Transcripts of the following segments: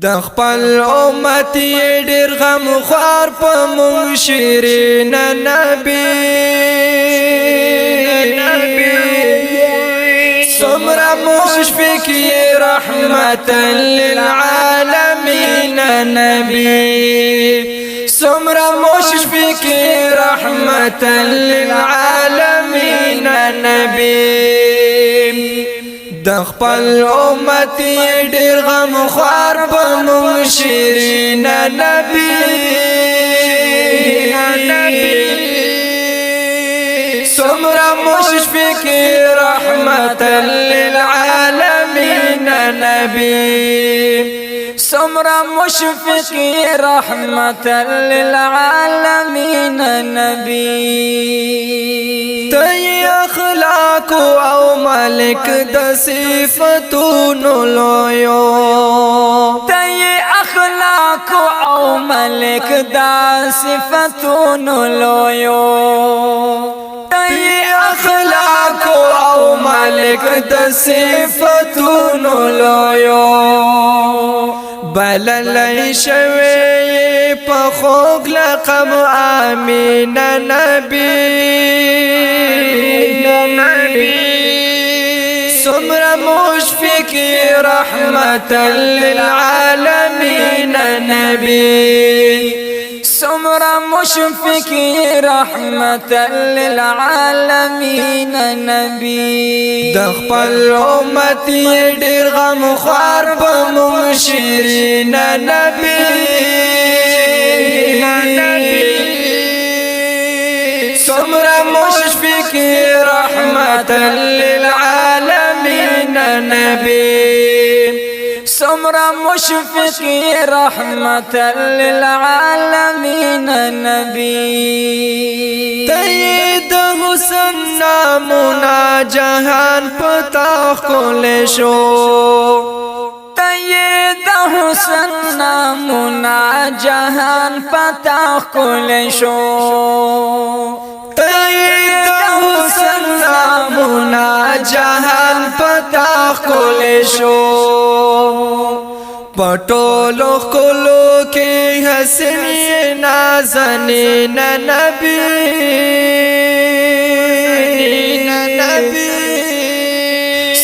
د خپل امت ډیر غم خوار په مونږ شیرین نبی سمرا مشفق رحمت للعالمین نبی سمرا مشفق رحمت للعالمین نبی د خپل امت ډیر غم خوار په مونږ شیرین نبی سمرا مشفق رحمت للعالمین نبی سمرا مشفق رحمت للعالمین نبی تی اخلاق او ملک د صفتونو لویو تی اخلاق او ملک د صفتونو لویو تی اخلاق او ملک د صفتونو لویو بللی شوی په خوږ لقب امین نبی سمرا مشفق رحمت للعالمین نبی سمرا مشفق رحمت للعالمین نبی د خپل امت ډیر غم خوار په مونږ شیرین نبی سمرا مشفق رحمت للعالمین نبی سمرا مشفق رحمت للعالمین نبی تید حسن نامونا جهان پتا کول شو تید حسن نامونا جهان پتا کول شو تید حسن نامونا جهان پتا کول شو پټولو کولو کې حسین نازنین نبی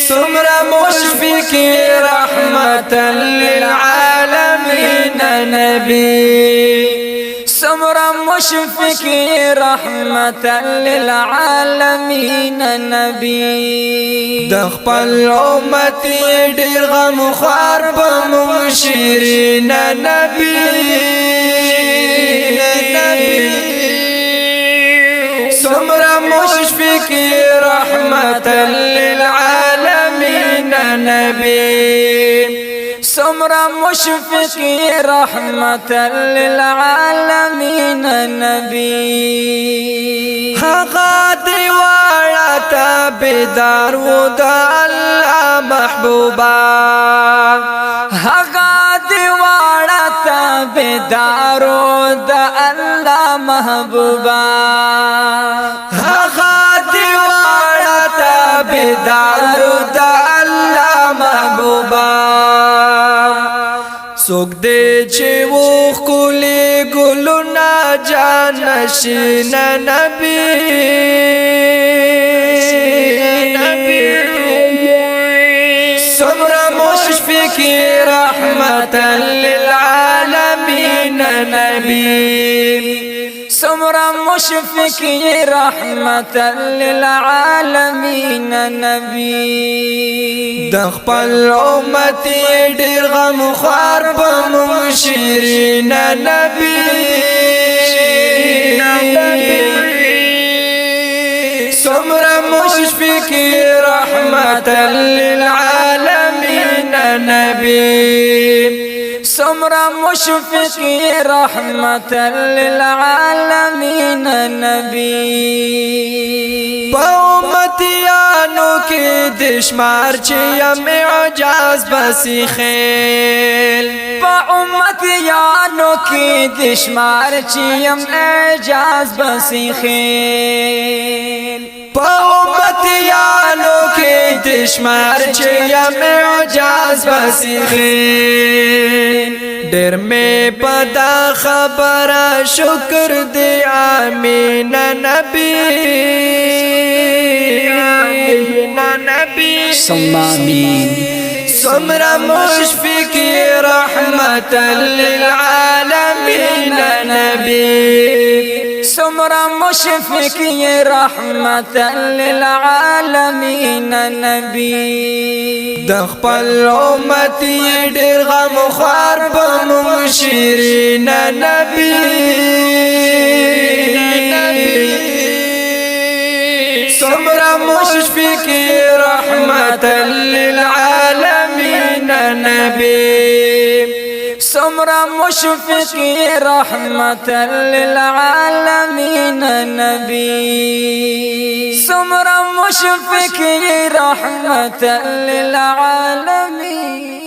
سمرا مشفق رحمت للعالمین نبی سمرا مشفق رحمت للعالمین نبی د خپل امت ډیر غم خوار په مونږ شیرین نبی سمرا مشفق رحمت للعالمین نبی سمرا مشفق رحمت للعالمین نبی هغه دی واړه تابعدار و د الله محبوبا هغه دی واړه تابعدار و د الله محبوبا هغه دی واړه تابعدار و د الله محبوبا سوک دے چه وخ کولی گلونا جانشین نبی سمرا مشفق رحمت للعالمین نبی سمرا مشفق رحمت للعالمین نبی د خپل امت ډیر غم خوار په مونږ شیرین نبی سمرا مشفق رحمت للعالمین نبی سمرا مشفق رحمت للعالمین نبی په امتیانو کې دشمار چې یم اعجاز بسی خیل په امتیانو کې دشمار چې یم اعجاز بسی خیل پا امتیانو کی دشمار چه یا معجاز بسیخین دیر میں پدا خبر شکر دی آمین نبی ثم آمین سمرا مشفق رحمة للعالمين نبي سمرا مشفق رحمة للعالمين نبي دخپل امتی ډیر غم خوار بمشیرین نبی سمرا مشفق رحمة للعالمين نبي سمرا مشفق رحمة للعالمين نبي سمرا مشفق رحمة للعالمين